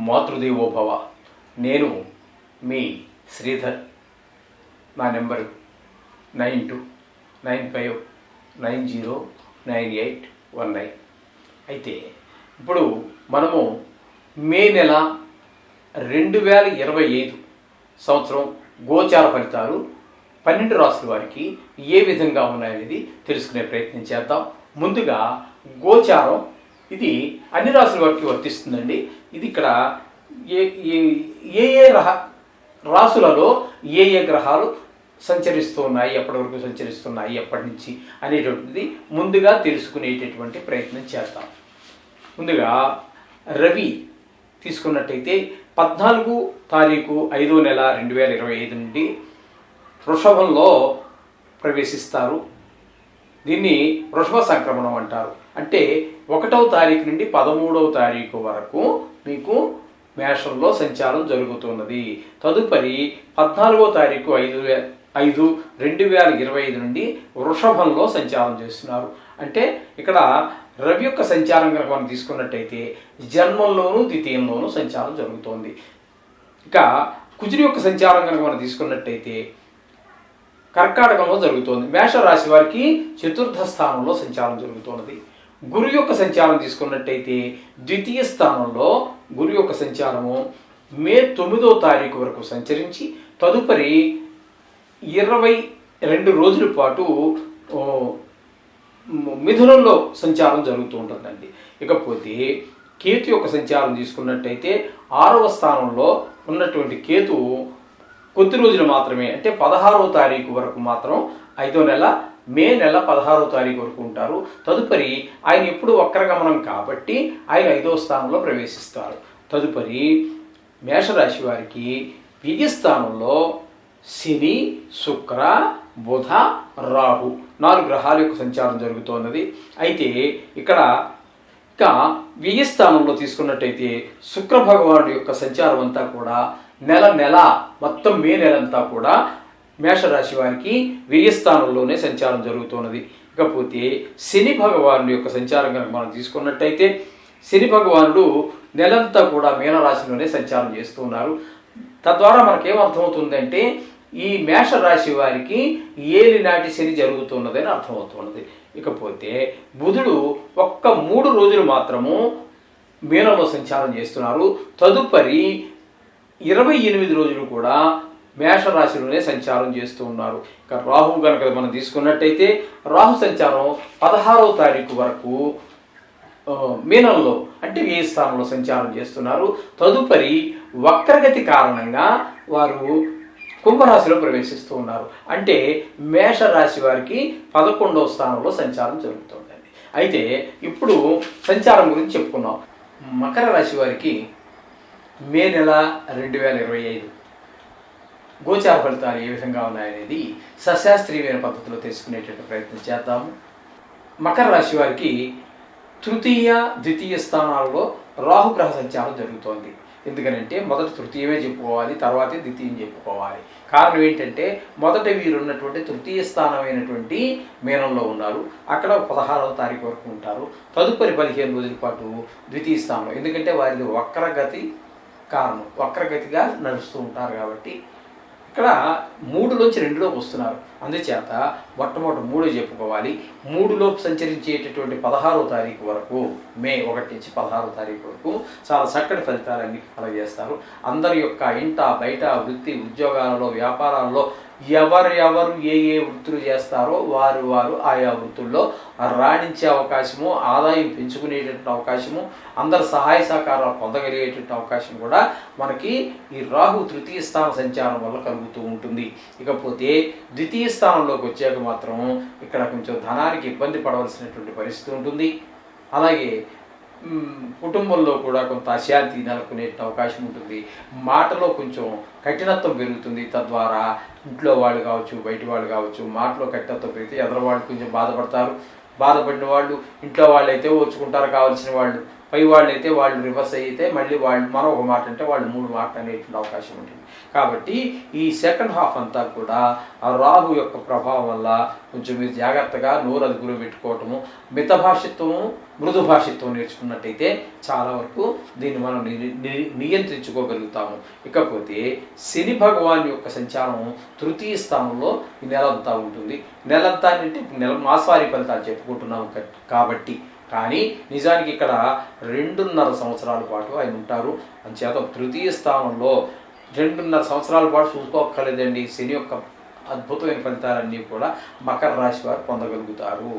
మాతృదేవోభవ. నేను మీ శ్రీధర్. నా నెంబరు 9295909819. అయితే ఇప్పుడు మనము మే నెల 2025 సంవత్సరం గోచార ఫలితాలు 12 రాసుల వారికి ఏ విధంగా ఉన్నాయనేది తెలుసుకునే ప్రయత్నం చేద్దాం. ముందుగా గోచారం ఇది అన్ని రాసుల వారికి వర్తిస్తుందండి. ఇది ఇక్కడ ఏ రాసులలో ఏ గ్రహాలు సంచరిస్తూ ఉన్నాయి, ఎప్పటి వరకు సంచరిస్తున్నాయి, ఎప్పటి నుంచి అనేటువంటిది ముందుగా తెలుసుకునేటటువంటి ప్రయత్నం చేద్దాం. ముందుగా రవి తీసుకున్నట్టయితే 14 తారీఖు 5వ నెల 2025 నుండి వృషభంలో ప్రవేశిస్తారు. దీన్ని వృషభ సంక్రమణం అంటారు. అంటే 1వ తారీఖు నుండి 13వ తారీఖు వరకు మీకు మేషంలో సంచారం జరుగుతున్నది. తదుపరి 14వ తారీఖు 5/5/2025 నుండి వృషభంలో సంచారం చేస్తున్నారు. అంటే ఇక్కడ రవి యొక్క సంచారం కనుక మనం తీసుకున్నట్టయితే జన్మంలోనూ ద్వితీయంలోనూ సంచారం జరుగుతోంది. ఇక కుజుని యొక్క సంచారం కనుక మనం తీసుకున్నట్టయితే కర్కాటకంలో జరుగుతోంది. మేషరాశి వారికి 4వ స్థానంలో సంచారం జరుగుతున్నది. గురు యొక్క సంచారం తీసుకున్నట్టయితే ద్వితీయ స్థానంలో గురు యొక్క సంచారము మే 9వ తారీఖు వరకు సంచరించి తదుపరి 22 రోజుల పాటు మిథునంలో సంచారం జరుగుతూ ఉంటుందండి. ఇకపోతే కేతు యొక్క సంచారం తీసుకున్నట్టయితే 6వ స్థానంలో ఉన్నటువంటి కేతు కొద్ది రోజులు మాత్రమే, అంటే 16వ తారీఖు వరకు మాత్రం 5వ నెల మే నెల 16వ తారీఖు వరకు ఉంటారు. తదుపరి ఆయన ఎప్పుడు వక్రగమనం కాబట్టి ఆయన 5వ స్థానంలో ప్రవేశిస్తారు. తదుపరి మేషరాశి వారికి వ్యయస్థానంలో శని, శుక్ర, బుధ, రాహు 4 గ్రహాల యొక్క సంచారం జరుగుతున్నది. అయితే ఇక్కడ వ్యయస్థానంలో తీసుకున్నట్టయితే శుక్ర భగవానుడి యొక్క సంచారం అంతా కూడా నెల మొత్తం మే నెలంతా కూడా మేషరాశి వారికి వ్యయస్థానంలోనే సంచారం జరుగుతున్నది. ఇకపోతే శని భగవానుడి యొక్క సంచారం కనుక మనం తీసుకున్నట్టయితే శని భగవానుడు నెలంతా కూడా మీనరాశిలోనే సంచారం చేస్తూ ఉన్నారు. తద్వారా మనకేమర్థమవుతుందంటే ఈ మేషరాశి వారికి ఏలినాటి శని జరుగుతున్నదని అర్థమవుతున్నది. ఇకపోతే బుధుడు ఒక్క 3 రోజులు మాత్రము మీనంలో సంచారం చేస్తున్నారు. తదుపరి 28 రోజులు కూడా మేషరాశిలోనే సంచారం చేస్తూ ఉన్నారు. ఇక రాహు కనుక మనం తీసుకున్నట్టయితే రాహు సంచారం 16వ తారీఖు వరకు మీనంలో అంటే వ్యయ స్థానంలో సంచారం చేస్తున్నారు. తదుపరి వక్రగతి కారణంగా వారు కుంభరాశిలో ప్రవేశిస్తూ ఉన్నారు. అంటే మేషరాశి వారికి 11వ స్థానంలో సంచారం జరుగుతుందండి. అయితే ఇప్పుడు సంచారం గురించి చెప్పుకున్నాం. మకర రాశి వారికి మే నెల 2025 గోచార ఫలితాలు ఏ విధంగా ఉన్నాయనేది సశాస్త్రీయమైన పద్ధతిలో తెలుసుకునేటువంటి ప్రయత్నం చేద్దాము. మకర రాశి వారికి తృతీయ ద్వితీయ స్థానాల్లో రాహుగ్రహ సంచారం జరుగుతోంది. ఎందుకనంటే మొదట తృతీయమే చెప్పుకోవాలి, తర్వాతే ద్వితీయం చెప్పుకోవాలి. కారణం ఏంటంటే మొదట వీరు ఉన్నటువంటి తృతీయ స్థానమైనటువంటి మీనంలో ఉన్నారు. అక్కడ 16వ తారీఖు వరకు ఉంటారు. తదుపరి 15 రోజుల పాటు ద్వితీయ స్థానంలో, ఎందుకంటే వారిది వక్రగతి కారణం, వక్రగతిగా నడుస్తూ ఉంటారు కాబట్టి ఇక్కడ 3లోంచి 2లోకి వస్తున్నారు. అందుచేత మొట్టమొదటి 3 చెప్పుకోవాలి. 3లోకి సంచరించేటటువంటి 16వ తారీఖు వరకు, మే 1 నుంచి 16వ తారీఖు వరకు చాలా చక్కటి ఫలితాలన్నీ కలగజేస్తారు. అందరి యొక్క ఇంట బయట వృత్తి ఉద్యోగాలలో వ్యాపారాల్లో ఎవరెవరు ఏ వృత్తులు చేస్తారో వారు ఆయా వృత్తుల్లో రాణించే అవకాశము, ఆదాయం పెంచుకునేటటువంటి అవకాశము, అందరు సహాయ సహకారాలు పొందగలిగేటువంటి అవకాశం కూడా మనకి ఈ రాహు తృతీయ స్థాన సంచారం వల్ల కలుగుతూ ఉంటుంది. ఇకపోతే ద్వితీయ స్థానంలోకి వచ్చాక మాత్రం ఇక్కడ కొంచెం ధనానికి ఇబ్బంది పడవలసినటువంటి పరిస్థితి ఉంటుంది. అలాగే కుటుంబంలో కూడా కొంత అశాంతి నెలకొనే అవకాశం ఉంటుంది. మాటలో కొంచెం కఠినత్వం పెరుగుతుంది. తద్వారా ఇంట్లో వాళ్ళు కావచ్చు, బయట వాళ్ళు కావచ్చు, మాటలో కఠినత్వం పెరిగితే ఎదరు వాళ్ళు కొంచెం బాధపడతారు. బాధపడిన వాళ్ళు ఇంట్లో వాళ్ళు అయితే ఓర్చుకుంటారు, కావాల్సిన వాళ్ళు పై వాళ్ళు అయితే వాళ్ళు రివర్స్ అయితే మళ్ళీ వాళ్ళు మనం ఒక మాట అంటే వాళ్ళు 3 మాటలు అనేటువంటి అవకాశం ఉంటుంది. కాబట్టి ఈ సెకండ్ హాఫ్ అంతా కూడా ఆ రాహు యొక్క ప్రభావం వల్ల కొంచెం మీరు జాగ్రత్తగా నోరు అదుపులో పెట్టుకోవటము, మితభాషిత్వము మృదు భాషిత్వం నేర్చుకున్నట్టయితే చాలా వరకు దీన్ని మనం నియంత్రించుకోగలుగుతాము. ఇకపోతే శని భగవాన్ యొక్క సంచారం తృతీయ స్థానంలో ఈ నెలంతా ఉంటుంది. నెలంతా అంటే మాసవారి ఫలితాలు చెప్పుకుంటున్నాము కాబట్టి, కానీ నిజానికి ఇక్కడ 2.5 సంవత్సరాల పాటు ఆయన ఉంటారు. అంచేత తృతీయ స్థానంలో 2.5 సంవత్సరాల పాటు చూసుకోక్కర్లేదండి. శని యొక్క అద్భుతమైన ఫలితాలన్నీ కూడా మకర రాశి వారు పొందగలుగుతారు.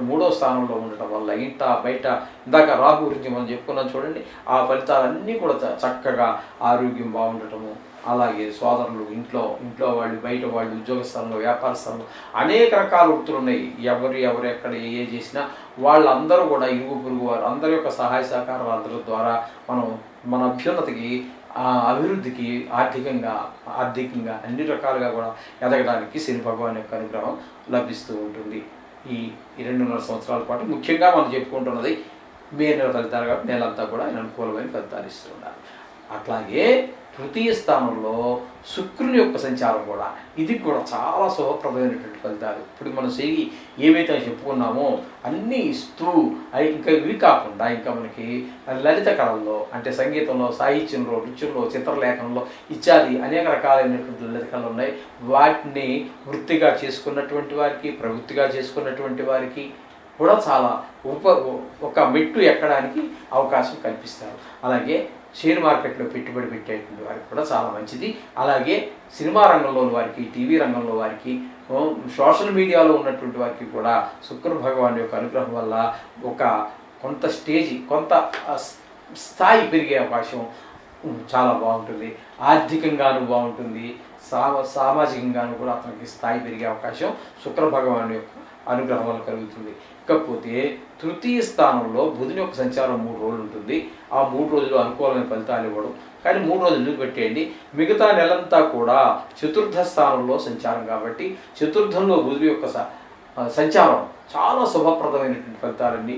3వ స్థానంలో ఉండటం వల్ల ఇంట బయట ఇందాక రాహు గురించి మనం చెప్పుకున్నాం చూడండి, ఆ ఫలితాలన్నీ కూడా చక్కగా ఆరోగ్యం బాగుండటము, అలాగే సోదరులు ఇంట్లో వాళ్ళు బయట వాళ్ళు ఉద్యోగ స్థలంలో వ్యాపార స్థలంలో అనేక రకాల వృత్తులు ఉన్నాయి. ఎవరు ఎక్కడ ఏ చేసినా వాళ్ళందరూ కూడా ఇరుగు పొరుగు వారు అందరి యొక్క సహాయ సహకారాలు అందరి ద్వారా మనం మన అభ్యున్నతికి అభివృద్ధికి ఆర్థికంగా అన్ని రకాలుగా కూడా ఎదగడానికి శని భగవాన్ యొక్క అనుగ్రహం లభిస్తూ ఉంటుంది. ఈ 2.5 సంవత్సరాల పాటు ముఖ్యంగా మనం చెప్పుకుంటున్నది మే నెల ఫలితాలు కాబట్టి నెలంతా కూడా ఆయన అనుకూలమైన ఫలితాలు ఇస్తున్నారు. అట్లాగే తృతీయ స్థానంలో శుక్రుని యొక్క సంచారం కూడా ఇది కూడా చాలా శుభప్రదమైనటువంటి ఫలితాలు. ఇప్పుడు మనం శని ఏవైతే చెప్పుకున్నామో అన్నీ ఇస్తూ ఇంకా ఇవి కాకుండా ఇంకా మనకి లలిత కళల్లో అంటే సంగీతంలో, సాహిత్యంలో, నృత్యంలో, చిత్రలేఖనంలో ఇత్యాది అనేక రకాలైనటువంటి లలిత కళలు ఉన్నాయి. వాటిని వృత్తిగా చేసుకున్నటువంటి వారికి, ప్రవృత్తిగా చేసుకున్నటువంటి వారికి కూడా చాలా ఒక మెట్టు ఎక్కడానికి అవకాశం కల్పిస్తారు. అలాగే షేర్ మార్కెట్లో పెట్టుబడి పెట్టేటువంటి వారికి కూడా చాలా మంచిది. అలాగే సినిమా రంగంలోని వారికి, టీవీ రంగంలో వారికి, సోషల్ మీడియాలో ఉన్నటువంటి వారికి కూడా శుక్ర భగవాన్ యొక్క అనుగ్రహం వల్ల కొంత స్థాయి పెరిగే అవకాశం చాలా బాగుంటుంది. ఆర్థికంగాను బాగుంటుంది, సామాజికంగాను కూడా అతనికి స్థాయి పెరిగే అవకాశం శుక్ర భగవాన్ యొక్క అనుగ్రహం వల్ల కలుగుతుంది. ఇకపోతే తృతీయ స్థానంలో బుధుని యొక్క సంచారం 3 రోజులు ఉంటుంది. ఆ 3 రోజులు అనుకూలమైన ఫలితాలు ఇవ్వడం, కానీ 3 రోజులు ఎందుకు పెట్టేయండి, మిగతా నెలంతా కూడా చతుర్థ స్థానంలో సంచారం కాబట్టి చతుర్థంలో బుధుని యొక్క సంచారం చాలా శుభప్రదమైనటువంటి ఫలితాలన్నీ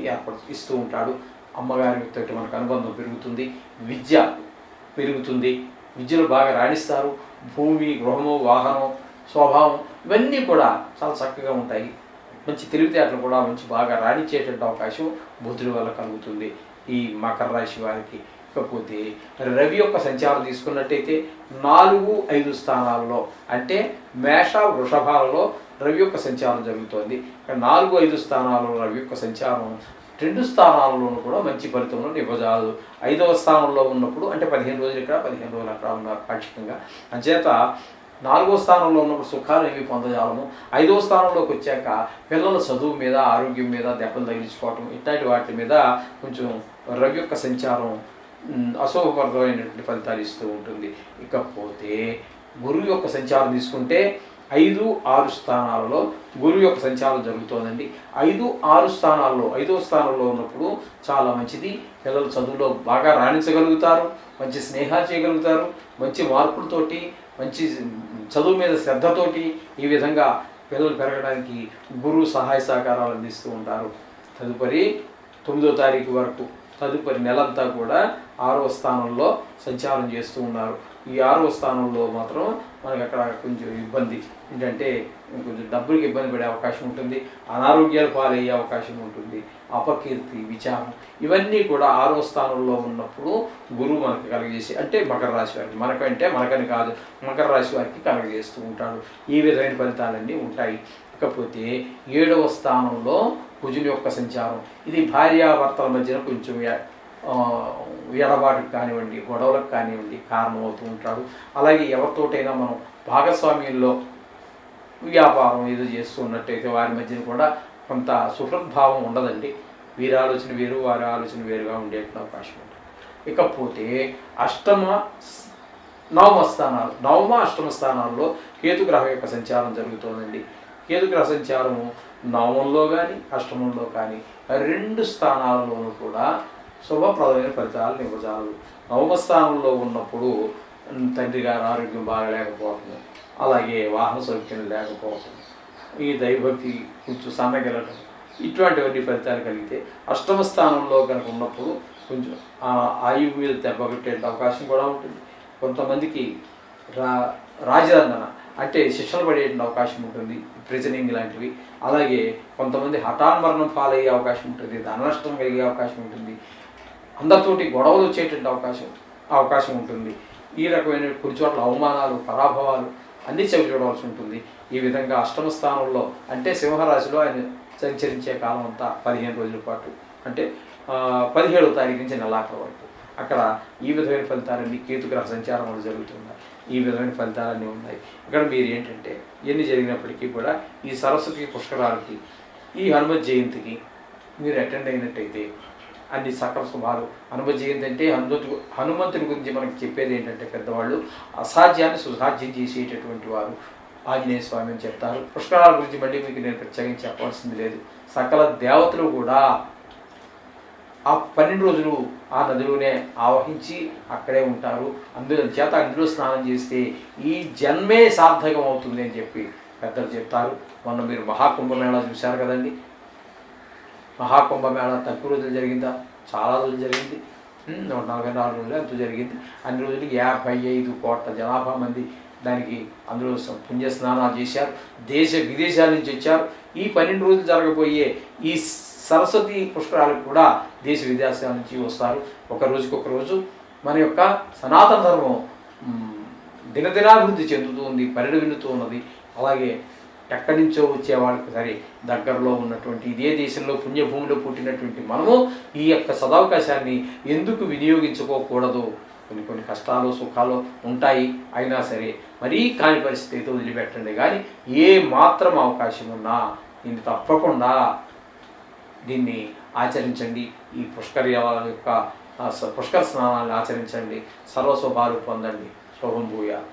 ఇస్తూ ఉంటాడు. అమ్మగారితో మనకు అనుబంధం పెరుగుతుంది, విద్య పెరుగుతుంది, విద్యలో బాగా రాణిస్తారు, భూమి, గృహము, వాహనం, స్వభావం ఇవన్నీ కూడా చాలా చక్కగా ఉంటాయి. మంచి తెలివితేటలు కూడా బాగా రాణించేటువంటి అవకాశం బుధుడి వల్ల కలుగుతుంది ఈ మకర రాశి వారికి. ఇకపోతే రవి యొక్క సంచారం తీసుకున్నట్టయితే 4, 5 స్థానాలలో అంటే మేష, వృషభాలలో రవి యొక్క సంచారం జరుగుతోంది. 4, 5 స్థానాలలో రవి యొక్క సంచారం 2 స్థానాలలోనూ కూడా మంచి ఫలితంలో ఇవ్వజాలదు. 5వ స్థానంలో ఉన్నప్పుడు అంటే 15 రోజులు ఇక్కడ 15 రోజులు అక్కడ ఉన్నారు పాక్షికంగా. అంచేత 4వ స్థానంలో ఉన్నప్పుడు సుఖాలు ఏవి పొందజాలము. 5వ స్థానంలోకి వచ్చాక పిల్లల చదువు మీద, ఆరోగ్యం మీద దెబ్బలు తగిలించుకోవటం ఇట్లాంటి వాటి మీద కొంచెం రవి యొక్క సంచారం అశుభప్రదమైనటువంటి ఫలితాలు ఇస్తూ ఉంటుంది. ఇకపోతే గురువు యొక్క సంచారం తీసుకుంటే 5, 6 స్థానాలలో గురువు యొక్క సంచారం జరుగుతోందండి. 5, 6 స్థానాల్లో 5వ స్థానంలో ఉన్నప్పుడు చాలా మంచిది. పిల్లలు చదువులో బాగా రాణించగలుగుతారు, మంచి స్నేహాలు చేయగలుగుతారు, మంచి మార్పులతోటి, మంచి చదువు మీద శ్రద్ధతోటి ఈ విధంగా పిల్లలు పెరగడానికి గురువు సహాయ సహకారాలు అందిస్తూ ఉంటారు. తదుపరి 9వ తారీఖు వరకు తదుపరి నెలంతా కూడా 6వ స్థానంలో సంచారం చేస్తూ ఉన్నారు. ఈ 6వ స్థానంలో మాత్రం మనకి అక్కడ కొంచెం ఇబ్బంది ఏంటంటే కొంచెం డబ్బులకి ఇబ్బంది పడే అవకాశం ఉంటుంది, అనారోగ్యాలు పాలయ్యే అవకాశం ఉంటుంది, అపకీర్తి, విచారం ఇవన్నీ కూడా 6వ స్థానంలో ఉన్నప్పుడు గురువు మనకి కలగజేసి అంటే మకర రాశి వారికి మనకని కాదు మకర రాశి వారికి కలగజేస్తూ ఉంటాడు. ఈ విధమైన ఫలితాలన్నీ ఉంటాయి. ఇకపోతే 7వ స్థానంలో కుజుని యొక్క సంచారం ఇది భార్యాభర్తల మధ్యన కొంచెం ఎడబాటుకు కానివ్వండి, గొడవలకు కానివ్వండి కారణమవుతూ ఉంటాడు. అలాగే ఎవరితోటైనా మనం భాగస్వామ్యంలో వ్యాపారం ఏదో చేస్తూ ఉన్నట్టయితే వారి మధ్యన కూడా కొంత సుహృద్భావం ఉండదండి. వీరి ఆలోచన వేరు, వారి ఆలోచన వేరుగా ఉండే అవకాశం ఉంటుంది. ఇకపోతే 9వ, 8వ స్థానాల్లో కేతుగ్రహం యొక్క సంచారం జరుగుతుందండి. కేతుగ్రహ సంచారము 9లో కానీ 8లో కానీ 2 స్థానాలలోనూ కూడా శుభప్రదమైన ఫలితాలను ఇవ్వజాలదు. 9వ స్థానంలో ఉన్నప్పుడు తండ్రి గారి ఆరోగ్యం బాగలేకపోవటం, అలాగే వాహన సౌఖ్యం లేకపోవటం, ఈ దైవభక్తి కొంచెం సన్నగిలటం ఇటువంటివన్నీ ఫలితాలు కలిగితే 8వ స్థానంలో కనుక ఉన్నప్పుడు కొంచెం ఆయువు మీద దెబ్బకొట్టే అవకాశం కూడా ఉంటుంది. కొంతమందికి రాజదండన అంటే శిక్షలు పడే అవకాశం ఉంటుంది, ప్రిజనింగ్ లాంటివి. అలాగే కొంతమంది హఠాన్మరణం పాలయ్యే అవకాశం ఉంటుంది, ధన నష్టం కలిగే అవకాశం ఉంటుంది, అందరితోటి గొడవలు వచ్చేటువంటి అవకాశం ఉంటుంది. ఈ రకమైన కొన్ని చోట్ల అవమానాలు, పరాభవాలు అన్నీ చవి చూడవలసి ఉంటుంది. ఈ విధంగా అష్టమ స్థానంలో అంటే సింహరాశిలో ఆయన సంచరించే కాలం అంతా 15 రోజుల పాటు, అంటే 17వ తారీఖు నుంచి నెలాఖరు వరకు అక్కడ ఈ విధమైన ఫలితాలన్నీ కేతుగ్రహ సంచారం వల్ల జరుగుతున్నాయి. ఈ విధమైన ఫలితాలన్నీ ఉన్నాయి. ఇక్కడ మీరు ఏంటంటే ఎన్ని జరిగినప్పటికీ కూడా ఈ సరస్వతి పుష్కరాలకి, ఈ హనుమత్ జయంతికి మీరు అటెండ్ అయినట్టయితే అన్ని సకల శుభాలు. హనుమత్ జయంతి అంటే హనుమంతుని గురించి మనకి చెప్పేది ఏంటంటే పెద్దవాళ్ళు అసాధ్యాన్ని సుసాధ్యం చేసేటటువంటి వారు ఆంజనేయ స్వామి అని చెప్తారు. పుష్కరాల గురించి మళ్ళీ మీకు నేను ప్రత్యేకించి చెప్పాల్సింది లేదు. సకల దేవతలు కూడా ఆ 12 రోజులు ఆ నదిలోనే ఆవహించి అక్కడే ఉంటారు. అందులో స్నానం చేస్తే ఈ జన్మే సార్థకం అవుతుంది అని చెప్పి పెద్దలు చెప్తారు. మొన్న మీరు మహాకుంభమేళా చూశారు కదండి. మహాకుంభమేళా తక్కువ రోజులు జరిగిందా? చాలా రోజులు జరిగింది. 144 రోజులు ఎంతో జరిగింది. అన్ని రోజులకి 55 కోట్ల జనాభా మంది దానికి అందులో పుణ్య స్నానాలు చేశారు. దేశ విదేశాల నుంచి వచ్చారు. ఈ 12 రోజులు జరగబోయే ఈ సరస్వతి పుష్కరాలకు కూడా దేశ విదేశాల నుంచి వస్తారు. ఒక రోజు మన యొక్క సనాతన ధర్మం దినదినాభివృద్ధి చెందుతూ ఉంది, పరిణమిల్లుతూ ఉన్నది. అలాగే ఎక్కడి నుంచో వచ్చే వాళ్ళకి సరే దగ్గరలో ఉన్నటువంటి ఇదే దేశంలో పుణ్యభూమిలో పుట్టినటువంటి మనము ఈ యొక్క సదవకాశాన్ని ఎందుకు వినియోగించుకోకూడదు? కొన్ని కష్టాలు సుఖాలు ఉంటాయి. అయినా సరే మరీ కాని పరిస్థితి అయితే వదిలిపెట్టండి. కానీ ఏ మాత్రం అవకాశం ఉన్నా దీన్ని తప్పకుండా దీన్ని ఆచరించండి. ఈ పుష్కరాల యొక్క పుష్కర స్నానాన్ని ఆచరించండి. సర్వశుభాలు పొందండి. శుభం భూయాత్.